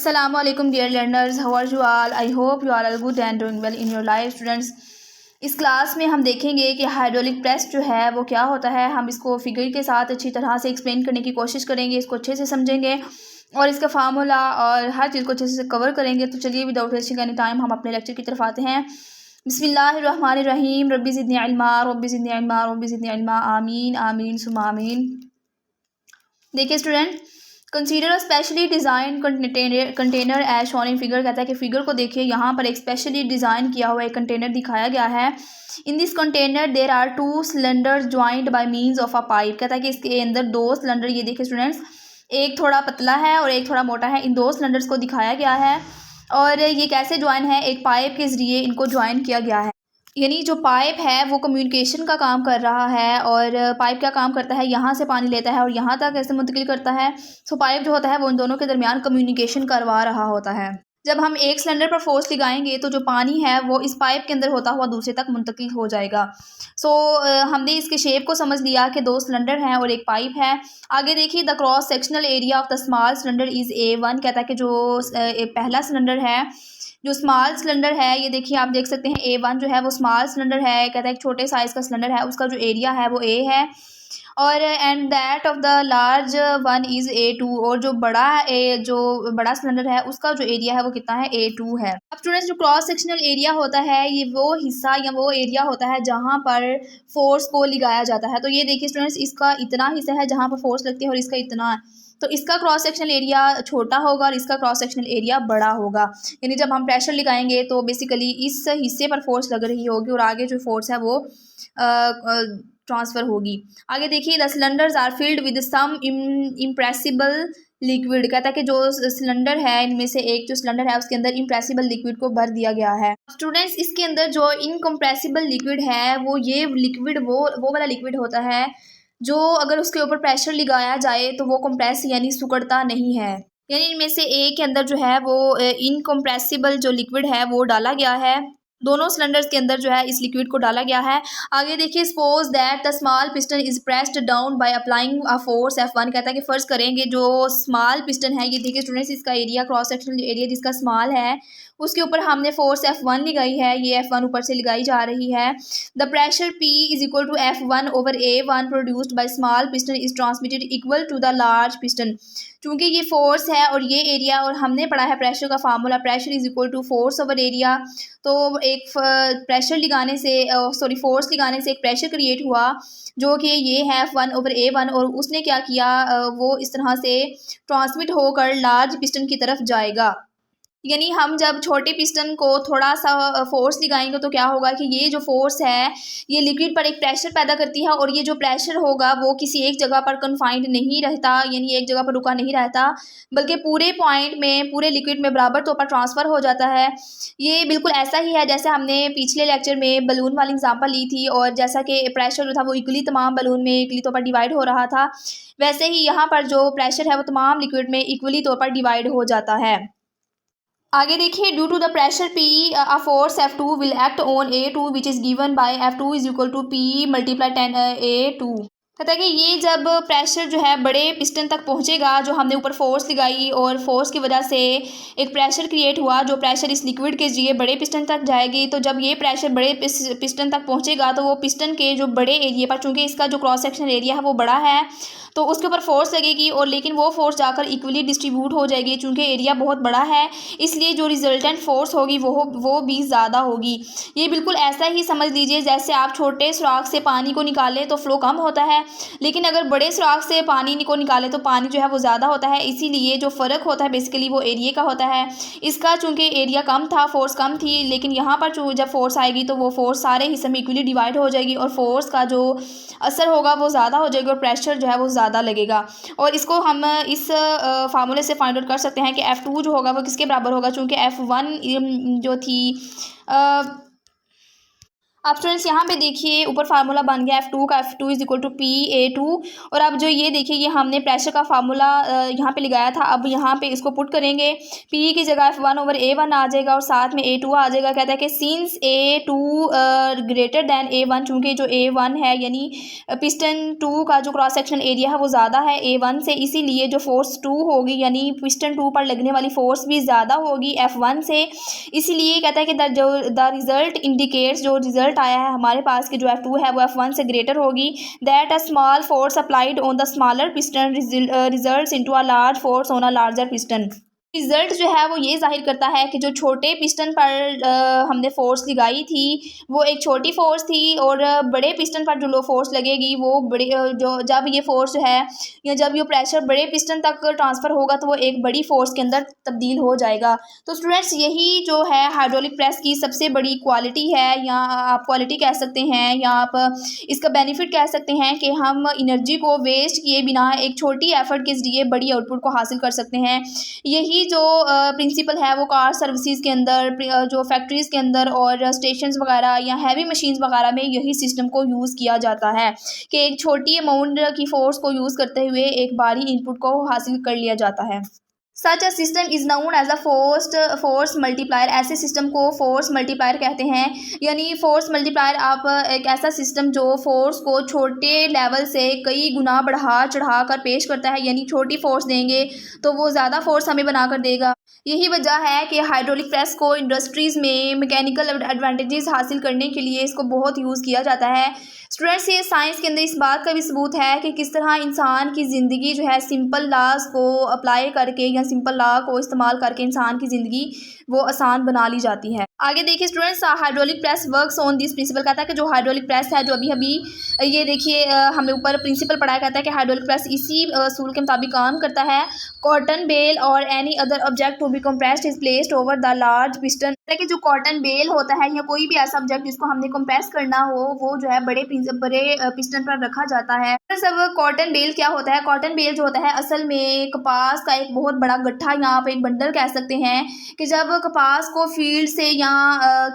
Assalamu alaikum dear learners, how are you all? I hope you all are good and doing well in your life students. इस class में हम देखेंगे कि hydraulic press जो है वो क्या होता है। हम इसको फिगर के साथ अच्छी तरह से एक्सप्लेन करने की कोशिश करेंगे, इसको अच्छे से समझेंगे और इसका फार्मूला और हर चीज़ को अच्छे से कवर करेंगे। तो चलिए विदाउट वेस्टिंग एनी टाइम हम अपने लेक्चर की तरफ आते हैं। बिस्मिल्लाहिर्रहमानिर्रहीम। रब्बी ज़िदनी इल्मा रब्बी ज़िदनी इल्मा रब्बी ज़िदनी इल्मा आमीन आमीन सुम्मा आमीन। देखिए student, consider a specially design container as shown in figure. कहता है कि फिगर को देखिए, यहाँ पर एक स्पेशली डिज़ाइन किया हुआ एक कंटेनर दिखाया गया है। In this container there are two cylinders joint by means of a pipe. कहता है कि इसके अंदर दो सिलेंडर, ये देखिए स्टूडेंट्स, एक थोड़ा पतला है और एक थोड़ा मोटा है। इन दो सिलेंडर्स को दिखाया गया है और ये कैसे ज्वाइन है, एक पाइप के ज़रिए इनको ज्वाइन किया गया है। यानी जो पाइप है वो कम्युनिकेशन का काम कर रहा है और पाइप क्या काम करता है, यहाँ से पानी लेता है और यहाँ तक ऐसे मुंतकिल करता है। सो पाइप जो होता है वो उन दोनों के दरमियान कम्युनिकेशन करवा रहा होता है। जब हम एक सिलेंडर पर फोर्स लगाएंगे तो जो पानी है वो इस पाइप के अंदर होता हुआ दूसरे तक मुंतकिल हो जाएगा। हमने इसके शेप को समझ लिया कि दो सिलेंडर हैं और एक पाइप है। आगे देखिए, the cross sectional area of the small cylinder is A1। कहता है कि जो पहला सिलेंडर है, जो स्मॉल सिलेंडर है, ये देखिए आप देख सकते हैं A1 जो है वो स्मॉल सिलेंडर है। कहता है एक छोटे साइज़ का सिलेंडर है, उसका जो एरिया है वो A है और and that of the large one is A2। और जो बड़ा सिलेंडर है उसका जो एरिया है वो कितना है, A2 है। अब स्टूडेंट्स, जो क्रॉस सेक्शनल एरिया होता है ये वो हिस्सा या वो एरिया होता है जहाँ पर फोर्स को लगाया जाता है। तो ये देखिए स्टूडेंट्स, इसका इतना हिस्सा है जहाँ पर फोर्स लगती है और इसका इतना है। तो इसका क्रॉस सेक्शनल एरिया छोटा होगा और इसका क्रॉस सेक्शनल एरिया बड़ा होगा। यानी जब हम प्रेशर लगाएंगे तो बेसिकली इस हिस्से पर फोर्स लग रही होगी और आगे जो फोर्स है वो ट्रांसफ़र होगी। आगे देखिए, the cylinders are filled with some impressible liquid. कहता है कि जो सिलेंडर है इनमें से एक जो सिलेंडर है उसके अंदर इम्प्रेसिबल लिक्विड को भर दिया गया है। स्टूडेंट्स, इसके अंदर जो इनकम्प्रेसिबल लिक्विड है वो ये लिक्विड वो वाला लिक्विड होता है जो अगर उसके ऊपर प्रेशर लगाया जाए तो वो कंप्रेस यानी सिकुड़ता नहीं है। यानी इनमें से एक के अंदर जो है वो इनकम्प्रेसिबल जो लिक्विड है वो डाला गया है। दोनों सिलेंडर्स के अंदर जो है इस लिक्विड को डाला गया है। आगे देखिए, suppose that the small piston is pressed down by applying a force F1। कहता है कि फर्ज करेंगे जो स्मॉल पिस्टन है, ये देखिए स्टूडेंट्स, इसका एरिया क्रॉस सेक्शनल एरिया जिसका स्मॉल है उसके ऊपर हमने फोर्स F1 लगाई है। ये F1 ऊपर से लगाई जा रही है। The pressure P is equal to F1 over A1 produced by small piston is transmitted equal to the large piston. चूँकि ये फोर्स है और ये एरिया, और हमने पढ़ा है प्रेशर का formula, pressure is equal to force over area. तो एक प्रेशर लगाने से फोर्स लगाने से एक प्रेशर क्रिएट हुआ जो कि ये है F1 ओवर A1 और उसने क्या किया, वो इस तरह से ट्रांसमिट होकर लार्ज पिस्टन की तरफ जाएगा। यानी हम जब छोटे पिस्टन को थोड़ा सा फोर्स लगाएंगे तो क्या होगा कि ये जो फोर्स है ये लिक्विड पर एक प्रेशर पैदा करती है और ये जो प्रेशर होगा वो किसी एक जगह पर कन्फाइंड नहीं रहता, यानी एक जगह पर रुका नहीं रहता, बल्कि पूरे पॉइंट में, पूरे लिक्विड में बराबर तौर पर ट्रांसफ़र हो जाता है। ये बिल्कुल ऐसा ही है जैसे हमने पिछले लेक्चर में बलून वाली एग्जाम्पल ली थी और जैसा कि प्रेशर जो था वो इक्वली तमाम बलून में इक्वली तौर पर डिवाइड हो रहा था, वैसे ही यहाँ पर जो प्रेशर है वो तमाम लिक्विड में इक्वली तौर पर डिवाइड हो जाता है। आगे देखिए, due to the pressure P a force F2 will act on A2 which is given by F2 is equal to P multiply 10 A2। कहता है कि ये जब प्रेशर जो है बड़े पिस्टन तक पहुंचेगा, जो हमने ऊपर फोर्स लगाई और फोर्स की वजह से एक प्रेशर क्रिएट हुआ, जो प्रेशर इस लिक्विड के जरिए बड़े पिस्टन तक जाएगी, तो जब ये प्रेशर बड़े पिस्टन तक पहुंचेगा तो वो पिस्टन के जो बड़े एरिया पर, चूँकि इसका जो क्रॉस सेक्शन एरिया है वो बड़ा है, तो उसके ऊपर फोर्स लगेगी और लेकिन वो फोर्स जाकर इक्वली डिस्ट्रीब्यूट हो जाएगी। चूँकि एरिया बहुत बड़ा है इसलिए जो रिजल्टेंट फोर्स होगी वो भी ज़्यादा होगी। ये बिल्कुल ऐसा ही समझ लीजिए जैसे आप छोटे सुराख से पानी को निकालें तो फ्लो कम होता है, लेकिन अगर बड़े सुराख से पानी को निकालें तो पानी जो है वो ज़्यादा होता है। इसीलिए जो फ़र्क होता है बेसिकली वो एरिया का होता है। इसका चूँकि एरिया कम था, फोर्स कम थी, लेकिन यहाँ पर जब फोर्स आएगी तो वो फोर्स सारे हिस्से में इक्वली डिवाइड हो जाएगी और फोर्स का जो असर होगा वो ज़्यादा हो जाएगा और प्रेशर जो है वो ज़्यादा लगेगा। और इसको हम इस फार्मूले से फाइंड आउट कर सकते हैं कि F2 जो होगा वो किसके बराबर होगा, चूँकि F1 जो थी अब स्टूडेंट्स यहाँ पे देखिए ऊपर फार्मूला बन गया F2 का, F2 is equal to PA2। और अब जो ये देखिए ये हमने प्रेशर का फार्मूला यहाँ पे लगाया था, अब यहाँ पे इसको पुट करेंगे, P की जगह F1 ओवर A1 आ जाएगा और साथ में A2 आ जाएगा। कहता है कि since A2 greater than A1, चूँकि जो A1 है यानी पिस्टन 2 का जो क्रॉस सेक्शन एरिया है वो ज़्यादा है A1 से, इसीलिए जो फोर्स 2 होगी यानी पिस्टन 2 पर लगने वाली फोर्स भी ज़्यादा होगी F1 से। इसीलिए कहता है कि द रिजल्ट इंडिकेट्स, जो रिजल्ट आया है हमारे पास कि जो F2 है वो F1 से ग्रेटर होगी, that a small force applied on the smaller piston results into a large force on a larger piston. Result जो है वो ये जाहिर करता है कि जो छोटे पिस्टन पर हमने फोर्स लगाई थी वो एक छोटी फोर्स थी, और बड़े पिस्टन पर जो लो फोर्स लगेगी वो बड़े जो जब ये फोर्स जो है या जब ये प्रेशर बड़े पिस्टन तक ट्रांसफ़र होगा तो वो एक बड़ी फोर्स के अंदर तब्दील हो जाएगा। तो स्टूडेंट्स यही जो है हाइड्रोलिक प्रेस की सबसे बड़ी क्वालिटी है, या आप क्वालिटी कह सकते हैं या आप इसका बेनिफिट कह सकते हैं कि हम एनर्जी को वेस्ट किए बिना एक छोटी एफर्ट के जरिए बड़ी आउटपुट को हासिल कर सकते हैं। यही जो प्रिंसिपल है वो कार सर्विसेज के अंदर, जो फैक्ट्रीज़ के अंदर और स्टेशंस वगैरह या हैवी मशीन्स वगैरह में यही सिस्टम को यूज़ किया जाता है कि एक छोटी अमाउंट की फ़ोर्स को यूज़ करते हुए एक भारी इनपुट को हासिल कर लिया जाता है। Such a system is known as a force multiplier. ऐसे सिस्टम को फोर्स मल्टीप्लायर कहते हैं, यानी फोर्स मल्टीप्लायर आप एक ऐसा सिस्टम जो फोर्स को छोटे लेवल से कई गुना बढ़ा चढ़ा कर पेश करता है, यानी छोटी फोर्स देंगे तो वो ज़्यादा फोर्स हमें बना कर देगा। यही वजह है कि हाइड्रोलिक प्रेस को इंडस्ट्रीज़ में मैकेनिकल एडवांटेजेस हासिल करने के लिए इसको बहुत यूज़ किया जाता है। स्टूडेंट्स ये साइंस के अंदर इस बात का भी सबूत है कि किस तरह इंसान की ज़िंदगी जो है सिंपल लॉज को अप्लाई करके या सिंपल लॉ को इस्तेमाल करके इंसान की ज़िंदगी वो आसान बना ली जाती है। आगे देखिए students, hydraulic press works on this principle. कहता है कि जो हाइड्रोलिक प्रेस है, जो अभी ये देखिए हमें ऊपर प्रिंसिपल पढ़ाया, कहता है कि हाइड्रोलिक प्रेस इसी असूल के मुताबिक काम करता है। कॉटन बेल और any other object to be compressed is placed over the large piston. कि जो कॉटन बेल होता है या कोई भी ऐसा ऑब्जेक्ट जिसको हमने कंप्रेस करना हो वो जो है बड़े पिस्टन पर रखा जाता है। सब कॉटन बेल क्या होता है? कॉटन बेल जो होता है असल में कपास का एक बहुत बड़ा गट्ठा, यहाँ पे एक बंडल कह सकते हैं, कि जब कपास को फील्ड से या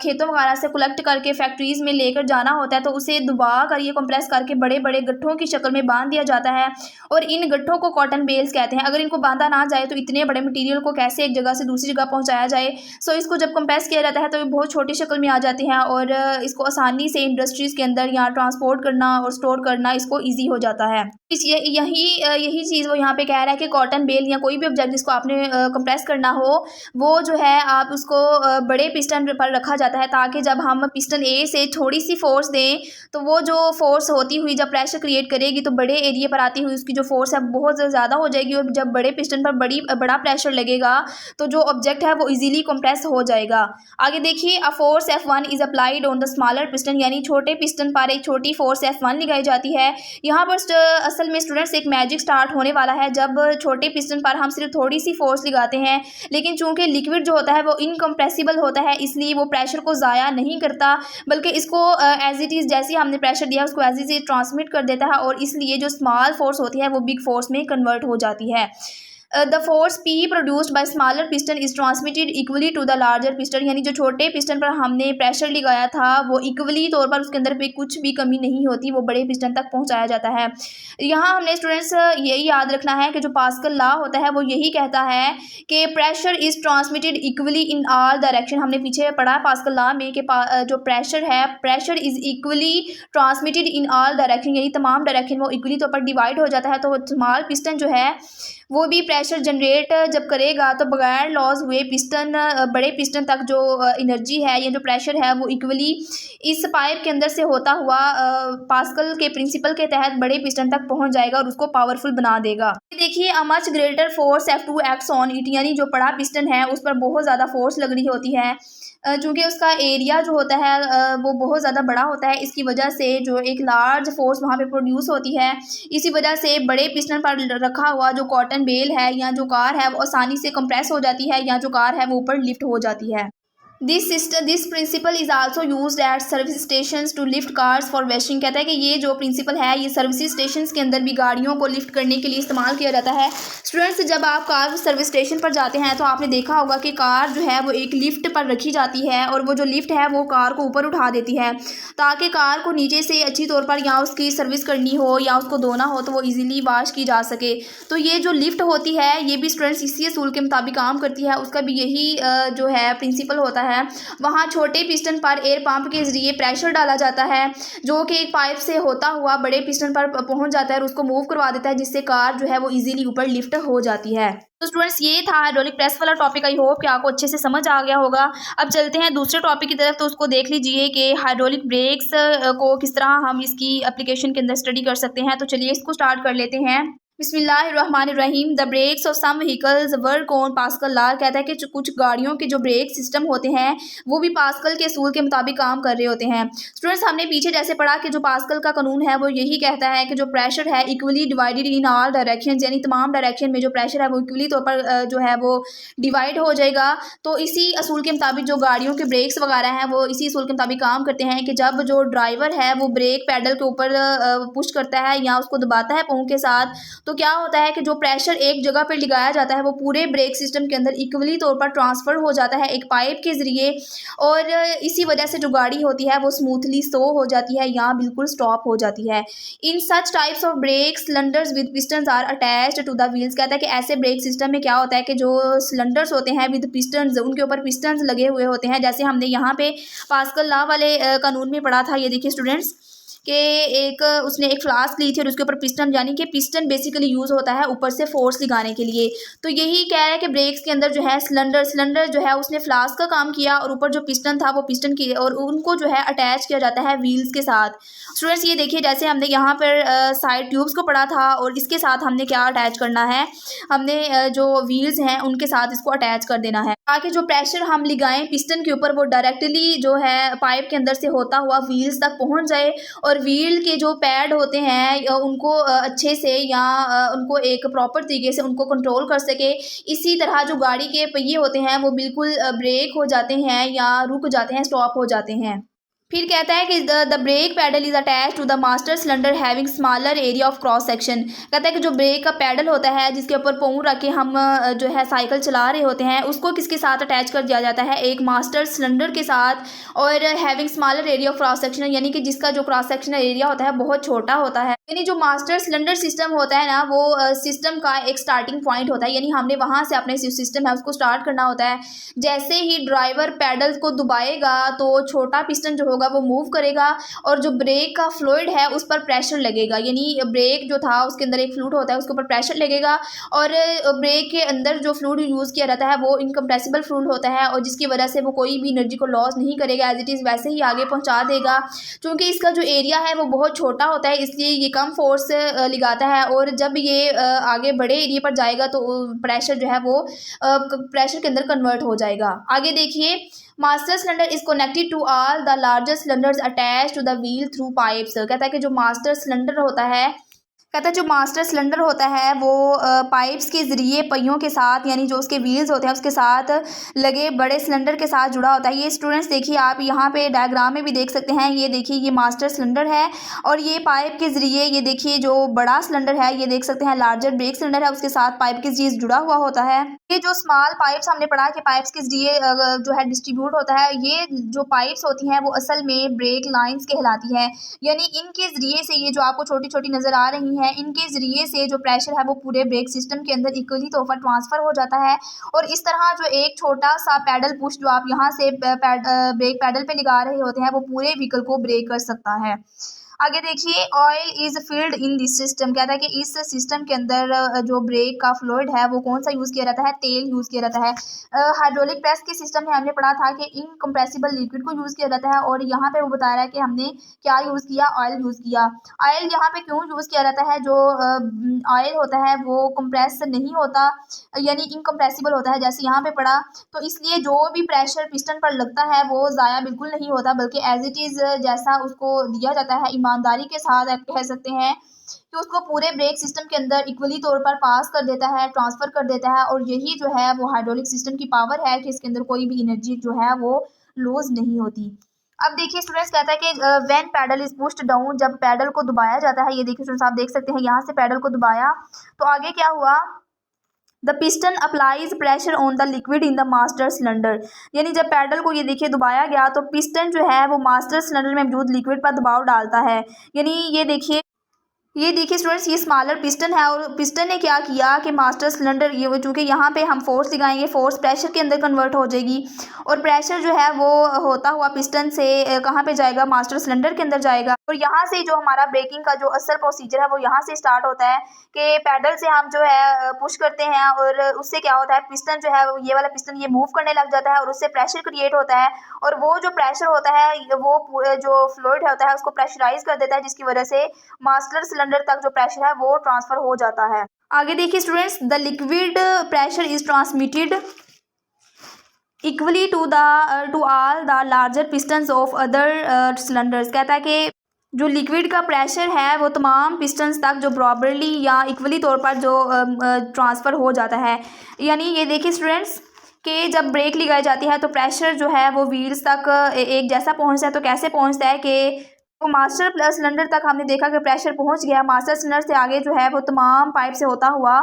खेतों वगैरह से कलेक्ट करके फैक्ट्रीज़ में लेकर जाना होता है तो उसे दबा कर ये कंप्रेस करके बड़े बड़े गट्ठों की शक्ल में बांध दिया जाता है, और इन गट्ठों को कॉटन बेल्स कहते हैं। अगर इनको बांधा ना जाए तो इतने बड़े मटेरियल को कैसे एक जगह से दूसरी जगह पहुंचाया जाए। सो इसको जब कंप्रेस किया जाता है तो ये बहुत छोटी शक्ल में आ जाती हैं, और इसको आसानी से इंडस्ट्रीज़ के अंदर या ट्रांसपोर्ट करना और स्टोर करना इसको ईजी हो जाता है। यही चीज़ वो यहाँ पे कह रहा है कि कॉटन बेल या कोई भी ऑब्जेक्ट जिसको आपने कंप्रेस करना हो वो जो है आप उसको बड़े पिस्टन पर रखा जाता है, ताकि जब हम पिस्टन ए से थोड़ी सी फोर्स दें तो वो जो फोर्स होती हुई जब प्रेशर क्रिएट करेगी तो बड़े एरिया पर आती हुई उसकी जो फोर्स है बहुत ज़्यादा हो जाएगी, और जब बड़े पिस्टन पर बड़ा प्रेशर लगेगा तो जो ऑब्जेक्ट है वो इजीली कंप्रेस हो जाएगा। आगे देखिए, a force F1 is applied on the smaller piston, यानी छोटे पिस्टन पर एक छोटी फोर्स F1 लगाई जाती है। यहाँ पर असल में स्टूडेंट्स एक मैजिक स्टार्ट होने वाला है। जब छोटे पिस्टन पर हम सिर्फ थोड़ी सी फोर्स लगाते हैं, लेकिन चूंकि लिक्विड जो होता है वो इनकम्प्रेसिबल होता है, इसलिए वो प्रेशर को ज़ाया नहीं करता बल्कि इसको एज इट इज़ जैसे हमने प्रेशर दिया उसको एज इट इज़ ट्रांसमिट कर देता है, और इसलिए जो स्मॉल फोर्स होती है वो बिग फोर्स में कन्वर्ट हो जाती है। The force P produced by smaller piston is transmitted equally to the larger piston, यानी जो छोटे पिस्टन पर हमने प्रेशर लगाया था वो इक्वली तौर पर उसके अंदर पे कुछ भी कमी नहीं होती, वो बड़े पिस्टन तक पहुंचाया जाता है। यहाँ हमने स्टूडेंट्स यही याद रखना है कि जो पास्कल लॉ होता है वो यही कहता है कि pressure is transmitted equally in all direction. हमने पीछे पढ़ा पास्कल लॉ में कि जो प्रेशर है, pressure is equally transmitted in all direction, यानी तमाम डायरेक्शन वो इक्वली तौर पर डिवाइड हो जाता है। तो स्मॉल पिस्टन जो है वो भी प्रेशर जनरेट जब करेगा तो बगैर लॉस हुए पिस्टन बड़े पिस्टन तक जो एनर्जी है या जो प्रेशर है वो इक्वली इस पाइप के अंदर से होता हुआ पास्कल के प्रिंसिपल के तहत बड़े पिस्टन तक पहुंच जाएगा और उसको पावरफुल बना देगा। देखिए, a much greater force F2 acts on it, यानी जो बड़ा पिस्टन है उस पर बहुत ज़्यादा फोर्स लग रही होती है, चूँकि उसका एरिया जो होता है वो बहुत ज़्यादा बड़ा होता है। इसकी वजह से जो एक लार्ज फोर्स वहाँ पे प्रोड्यूस होती है, इसी वजह से बड़े पिस्टन पर रखा हुआ जो कॉटन बेल है या जो कार है वो आसानी से कंप्रेस हो जाती है, या जो कार है वो ऊपर लिफ्ट हो जाती है। This principle is also used at service station to lift cars for washing. कहता है कि ये जो प्रिंसिपल है ये सर्विस स्टेशन के अंदर भी गाड़ियों को लिफ्ट करने के लिए इस्तेमाल किया जाता है। स्टूडेंट्स, जब आप कार सर्विस स्टेशन पर जाते हैं तो आपने देखा होगा कि कार जो है वो एक लिफ्ट पर रखी जाती है और वो जो लिफ्ट है वो कार को ऊपर उठा देती है ताकि कार को नीचे से अच्छी तौर पर या उसकी सर्विस करनी हो या उसको धोना हो तो वो ईजिली वॉश की जा सके। तो ये जो लिफ्ट होती है ये भी स्टूडेंट्स इसी असूल के मुताबिक काम करती है। उसका भी यही जो है प्रिंसिपल होता है। वहाँ छोटे पिस्टन पर एयर पंप के जरिए प्रेशर डाला जाता है जो कि एक पाइप से होता हुआ बड़े पिस्टन पर पहुंच जाता है और उसको मूव करवा देता है जिससे कार जो है वो इजीली ऊपर लिफ्ट हो जाती है। तो स्टूडेंट्स, ये था हाइड्रोलिक प्रेस वाला टॉपिक। आई होप कि आपको अच्छे से समझ आ गया होगा। अब चलते हैं दूसरे टॉपिक की तरफ, तो उसको देख लीजिए कि हाइड्रोलिक ब्रेक्स को किस तरह हम इसकी एप्लीकेशन के अंदर स्टडी कर सकते हैं। तो चलिए इसको स्टार्ट कर लेते हैं। बिस्मिल्लाहिर्रहमानिर्रहीम। The brakes of some vehicles work on Pascal law. कहता है कि कुछ गाड़ियों के जो ब्रेक सिस्टम होते हैं वो भी पास्कल के असूल के मुताबिक काम कर रहे होते हैं। स्टूडेंट्स, हमने पीछे जैसे पढ़ा कि जो पास्कल का कानून है वो यही कहता है कि जो प्रेशर है equally divided in all direction, यानी तमाम डायरेक्शन में जो प्रेशर है वो इक्वली तौर पर जो है वो डिवाइड हो जाएगा। तो इसी असूल के मुताबिक जो गाड़ियों के ब्रेक्स वगैरह हैं वो इसी असूल के मुताबिक काम करते हैं कि जब जो ड्राइवर है वो ब्रेक पैडल के ऊपर पुश करता है या उसको दबाता है पाँव के साथ, तो क्या होता है कि जो प्रेशर एक जगह पर लगाया जाता है वो पूरे ब्रेक सिस्टम के अंदर इक्वली तौर पर ट्रांसफ़र हो जाता है एक पाइप के ज़रिए, और इसी वजह से जो गाड़ी होती है वो स्मूथली स्लो हो जाती है या बिल्कुल स्टॉप हो जाती है। In such types of brake cylinders with pistons are attached to the wheels. कहता है कि ऐसे ब्रेक सिस्टम में क्या होता है कि जो सिलेंडर्स होते हैं विद पिस्टन्स, उनके ऊपर पिस्टन्स लगे हुए होते हैं। जैसे हमने यहाँ पे पास्कल लॉ वाले कानून में पढ़ा था। ये देखिए स्टूडेंट्स कि उसने एक फ्लास्क ली थी और उसके ऊपर पिस्टन, यानी कि पिस्टन बेसिकली यूज़ होता है ऊपर से फोर्स लगाने के लिए। तो यही कह रहा है कि ब्रेक्स के अंदर जो है सिलेंडर जो है उसने फ्लास्क का काम किया और ऊपर जो पिस्टन था वो पिस्टन की, और उनको जो है अटैच किया जाता है व्हील्स के साथ। स्टूडेंट्स, ये देखिए जैसे हमने यहाँ पर साइड ट्यूब्स को पढ़ा था और इसके साथ हमने क्या अटैच करना है, हमने जो व्हील्स हैं उनके साथ इसको अटैच कर देना है ताकि जो प्रेशर हम लगाएं पिस्टन के ऊपर वो डायरेक्टली जो है पाइप के अंदर से होता हुआ व्हील्स तक पहुँच जाए और व्हील के जो पैड होते हैं उनको अच्छे से या उनको एक प्रॉपर तरीके से उनको कंट्रोल कर सके। इसी तरह जो गाड़ी के पहिए होते हैं वो बिल्कुल ब्रेक हो जाते हैं या रुक जाते हैं, स्टॉप हो जाते हैं। फिर कहता है कि the brake pedal is attach to the master cylinder having smaller area of cross section. कहता है कि जो ब्रेक का पैडल होता है जिसके ऊपर पाँव रख के हम जो है साइकिल चला रहे होते हैं उसको किसके साथ अटैच कर दिया जाता है, एक मास्टर सिलेंडर के साथ, और having smaller area of cross section, यानी कि जिसका जो क्रॉस सेक्शनल एरिया होता है बहुत छोटा होता है। यानी जो मास्टर सिलेंडर सिस्टम होता है ना वो सिस्टम का एक स्टार्टिंग पॉइंट होता है, यानी हमने वहाँ से अपने सिस्टम है उसको स्टार्ट करना होता है। जैसे ही ड्राइवर पैडल को दबाएगा तो छोटा पिस्टन जो होगा वो मूव करेगा और जो ब्रेक का फ्लूइड है उस पर प्रेशर लगेगा, यानी ब्रेक जो था उसके अंदर एक फ्लूइड होता है उसके ऊपर प्रेशर लगेगा और ब्रेक के अंदर जो फ्लूइड यूज़ किया जाता है वो इनकम्प्रेसिबल फ्लूइड होता है और जिसकी वजह से वो कोई भी एनर्जी को लॉस नहीं करेगा, एज इट इज़ वैसे ही आगे पहुँचा देगा। क्योंकि इसका जो एरिया है वो बहुत छोटा होता है इसलिए ये कम फोर्स लगाता है और जब ये आगे बड़े एरिया पर जाएगा तो प्रेशर जो है वो प्रेशर के अंदर कन्वर्ट हो जाएगा। आगे देखिए, master cylinder is connected to all the larger cylinders attach to the wheel through pipes. कहता है कि जो मास्टर सिलेंडर होता है, कहता है जो मास्टर सिलेंडर होता है वो पाइप्स के ज़रिए पहियों के साथ, यानी जो उसके व्हील्स होते हैं उसके साथ लगे बड़े सिलेंडर के साथ जुड़ा होता है। ये स्टूडेंट्स देखिए आप यहाँ पे डायग्राम में भी देख सकते हैं। ये देखिए ये मास्टर सिलेंडर है और ये पाइप के ज़रिए, ये देखिए जो बड़ा सिलेंडर है ये देख सकते हैं लार्जर ब्रेक सिलेंडर है उसके साथ पाइप के ज़रिए जुड़ा हुआ होता है। ये जो स्मॉल पाइप्स हमने पढ़ा कि पाइप्स के ज़रिए जो है डिस्ट्रीब्यूट होता है, ये जो पाइप्स होती हैं वो असल में ब्रेक लाइन्स कहलाती हैं, यानी इनके ज़रिए से ये जो आपको छोटी छोटी नज़र आ रही हैं इनके ज़रिए से जो प्रेशर है वो पूरे ब्रेक सिस्टम के अंदर इक्वली तौर पर ट्रांसफ़र हो जाता है और इस तरह जो एक छोटा सा पैडल पुश जो आप यहाँ से ब्रेक पैडल पे लगा रहे होते हैं वो पूरे व्हीकल को ब्रेक कर सकता है। आगे देखिए, oil is field in this system. कहता है कि इस सिस्टम के अंदर जो ब्रेक का फ्लूइड है वो कौन सा यूज़ किया जाता है, तेल यूज़ किया जाता है। हाइड्रोलिक प्रेस के सिस्टम में हमने पढ़ा था कि इनकम्प्रेसिबल लिक्विड को यूज़ किया जाता है और यहाँ पे वो बता रहा है कि हमने क्या यूज़ किया, ऑयल यूज़ किया। ऑयल यहाँ पे क्यों यूज़ किया जाता है, जो ऑयल होता है वो कंप्रेस नहीं होता, यानी इनकम्प्रेसिबल होता है जैसे यहाँ पे पढ़ा, तो इसलिए जो भी प्रेशर पिस्टन पर लगता है वो ज़ाया बिल्कुल नहीं होता बल्कि एज इट इज़ जैसा उसको दिया जाता है ईमानदारी के साथ आप कह सकते हैं कि उसको पूरे ब्रेक सिस्टम के अंदर इक्वली तौर पर पास कर देता है, ट्रांसफ़र कर देता है, और यही जो है वो हाइड्रोलिक सिस्टम की पावर है कि इसके अंदर कोई भी एनर्जी जो है वो लूज़ नहीं होती। अब देखिए स्टूडेंट्स, कहता है कि when pedal is pushed down, जब पैडल को दबाया जाता है, ये देखिए स्टूडेंट्स आप देख सकते हैं यहाँ से पैडल को दबाया तो आगे क्या हुआ, the piston applies pressure on the liquid in the master cylinder. यानी जब पैडल को ये देखिए दबाया गया तो पिस्टन जो है वो मास्टर सिलेंडर में मौजूद लिक्विड पर दबाव डालता है। यानी ये देखिए स्टूडेंट्स, ये स्मॉलर पिस्टन है और पिस्टन ने क्या किया कि मास्टर सिलेंडर, ये चूँकि यहाँ पे हम फोर्स लगाएंगे, फोर्स प्रेशर के अंदर कन्वर्ट हो जाएगी और प्रेशर जो है वो होता हुआ पिस्टन से कहाँ पे जाएगा, मास्टर सिलेंडर के अंदर जाएगा। और यहाँ से जो हमारा ब्रेकिंग का जो असल प्रोसीजर है वो यहाँ से स्टार्ट होता है कि पैडल से हम जो है पुश करते हैं और उससे क्या होता है, पिस्टन जो है ये वाला पिस्टन ये मूव करने लग जाता है और उससे प्रेशर क्रिएट होता है और वो जो प्रेशर होता है वो जो फ्लूइड होता है उसको प्रेशराइज कर देता है, जिसकी वजह से मास्टर सिलेंडर तक जो प्रेशर है वो ट्रांसफर हो जाता है। आगे देखिए students, the liquid pressure is transmitted equally to all the larger pistons of other cylinders. कहता है कि जो लिक्विड का प्रेशर है वो तमाम पिस्टन्स तक जो बराबरली या इक्वली तौर पर जो ट्रांसफ़र हो जाता है। यानी ये देखिए स्टूडेंट्स कि जब ब्रेक लगाई जाती है तो प्रेशर जो है वो व्हील्स तक एक जैसा पहुंचता है। तो कैसे पहुंचता है कि तो मास्टर प्लस सिलेंडर तक हमने देखा कि प्रेशर पहुंच गया, मास्टर सिलेंडर से आगे जो है वो तमाम पाइप से होता हुआ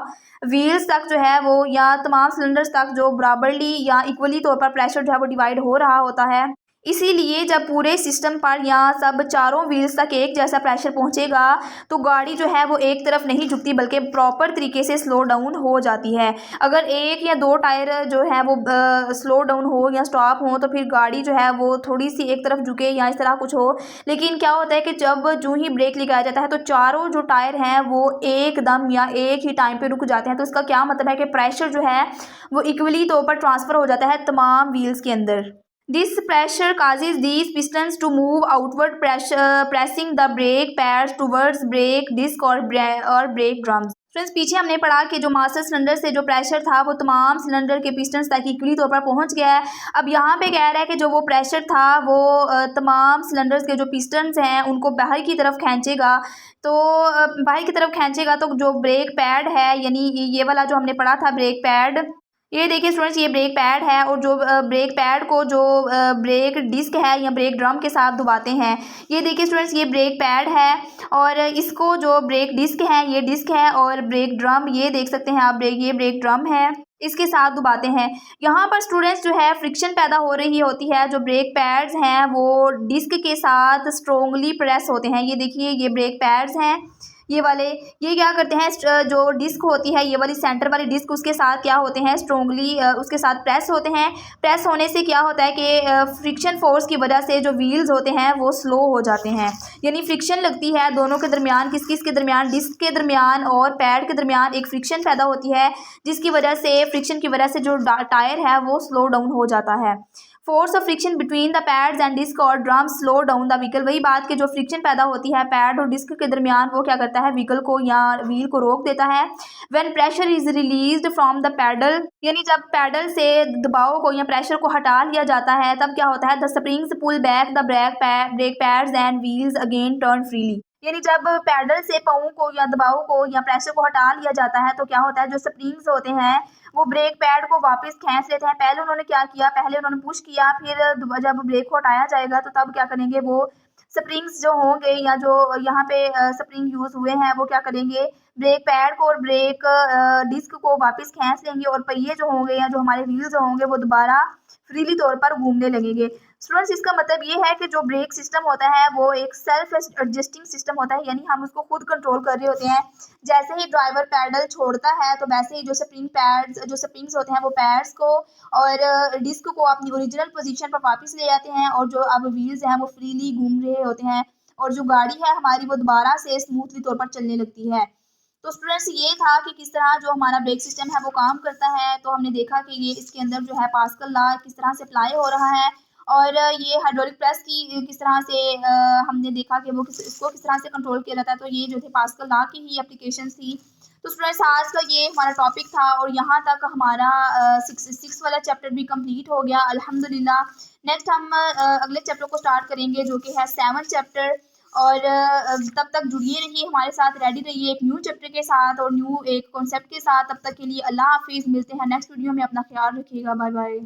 व्हील्स तक जो है वो या तमाम सिलेंडर्स तक जो बराबरली या इक्वली तौर पर प्रेशर जो है वो डिवाइड हो रहा होता है। इसीलिए जब पूरे सिस्टम पर या सब चारों व्हील्स तक एक जैसा प्रेशर पहुंचेगा तो गाड़ी जो है वो एक तरफ नहीं झुकती बल्कि प्रॉपर तरीके से स्लो डाउन हो जाती है। अगर एक या दो टायर जो है वो स्लो डाउन हो या स्टॉप हो तो फिर गाड़ी जो है वो थोड़ी सी एक तरफ झुके या इस तरह कुछ हो। लेकिन क्या होता है कि जब जो ही ब्रेक लगाया जाता है तो चारों जो टायर हैं वो एकदम या एक ही टाइम पे रुक जाते हैं। तो इसका क्या मतलब है कि प्रेशर जो है वो इक्वली तौर पर ट्रांसफ़र हो जाता है तमाम व्हील्स के अंदर। This pressure causes these pistons to move outward, pressing the brake pads towards brake disc or brake drums. Friends, पीछे हमने पढ़ा कि जो मास्टर सिलेंडर से जो प्रेशर था वो तमाम सिलेंडर के पिस्टन्स तक इक्वली तौर पर पहुंच गया है। अब यहाँ पे कह रहा है कि जो वो प्रेशर था वो तमाम सिलेंडर्स के जो पिस्टन्स हैं उनको बाहर की तरफ खींचेगा। तो बाहर की तरफ खींचेगा तो जो ब्रेक पैड है, यानी ये वाला जो हमने पढ़ा था ब्रेक पैड, ये देखिए स्टूडेंट्स ये ब्रेक पैड है और जो ब्रेक पैड को जो ब्रेक डिस्क है या ब्रेक ड्रम के साथ दबाते हैं। ये देखिए स्टूडेंट्स ये ब्रेक पैड है और इसको जो ब्रेक डिस्क है ये डिस्क है और ब्रेक ड्रम ये देख सकते हैं आप, ये ब्रेक ड्रम है, इसके साथ दबाते हैं। यहाँ पर स्टूडेंट्स जो है फ्रिक्शन पैदा हो रही होती है, जो ब्रेक पैड्स हैं वो डिस्क के साथ स्ट्रोंगली प्रेस होते हैं। ये देखिए ये ब्रेक पैड्स हैं ये वाले, ये क्या करते हैं, जो डिस्क होती है ये वाली सेंटर वाली डिस्क उसके साथ क्या होते हैं, स्ट्रोंगली उसके साथ प्रेस होते हैं। प्रेस होने से क्या होता है कि फ्रिक्शन फोर्स की वजह से जो व्हील्स होते हैं वो स्लो हो जाते हैं। यानी फ्रिक्शन लगती है दोनों के दरमियान, किस के दरमियान, डिस्क के दरमियान और पैड के दरमियान एक फ्रिक्शन पैदा होती है, जिसकी वजह से फ्रिक्शन की वजह से जो टायर है वो स्लो डाउन हो जाता है। Force of friction between the pads and disc और drum slow down the vehicle. वही बात कि जो फ्रिक्शन पैदा होती है पैड और डिस्क के दरमियान वो क्या करता है, व्हीकल को या व्हील को रोक देता है। When pressure is released from the pedal, यानी जब पैडल से दबाव को या प्रेशर को हटा लिया जाता है तब क्या होता है, the springs pull back the brake pads and wheels again turn freely. यानी जब पैडल से पाँव को या दबाव को या प्रेशर को हटा लिया जाता है तो क्या होता है, जो स्प्रिंग्स होते हैं वो ब्रेक पैड को वापस खींच लेते हैं। पहले उन्होंने क्या किया, पहले उन्होंने पुश किया, फिर जब ब्रेक को हटाया जाएगा तो तब क्या करेंगे, वो स्प्रिंग्स जो होंगे या जो यहाँ पे स्प्रिंग यूज़ हुए हैं वो क्या करेंगे, ब्रेक पैड को और ब्रेक डिस्क को वापस खींच लेंगे और पहिए जो होंगे या जो हमारे व्हील्स होंगे वो दोबारा फ्रीली तौर पर घूमने लगेंगे। स्टूडेंट्स, इसका मतलब ये है कि जो ब्रेक सिस्टम होता है वो एक सेल्फ एडजस्टिंग सिस्टम होता है, यानी हम उसको खुद कंट्रोल कर रहे होते हैं। जैसे ही ड्राइवर पैडल छोड़ता है तो वैसे ही जो स्प्रिंग्स होते हैं वो पैड्स को और डिस्क को अपनी ओरिजिनल पोजीशन पर वापस ले जाते हैं और जो अब व्हील्स हैं वो फ्रीली घूम रहे होते हैं और जो गाड़ी है हमारी वो दोबारा से स्मूथली तौर पर चलने लगती है। तो स्टूडेंट्स, ये था कि किस तरह जो हमारा ब्रेक सिस्टम है वो काम करता है। तो हमने देखा कि ये इसके अंदर जो है पास्कल लॉ किस तरह से अप्लाई हो रहा है और ये हाइड्रोलिक प्रेस की किस तरह से हमने देखा कि वो इसको किस तरह से कंट्रोल किया जाता है। तो ये जो थे पास्कल लॉ की ही एप्लीकेशन थी। तो स्टूडेंट्स, आज का ये हमारा टॉपिक था और यहाँ तक हमारा 6 वाला चैप्टर भी कंप्लीट हो गया अल्हम्दुलिल्लाह। नेक्स्ट हम अगले चैप्टर को स्टार्ट करेंगे जो कि है 7 चैप्टर और तब तक जुड़िए रहिए हमारे साथ, रेडी रहिए एक न्यू चैप्टर के साथ और न्यू एक कॉन्सेप्ट के साथ। तब तक के लिए अल्लाह हाफिज़, मिलते हैं नेक्स्ट वीडियो में, अपना ख्याल रखिएगा, बाय बाय।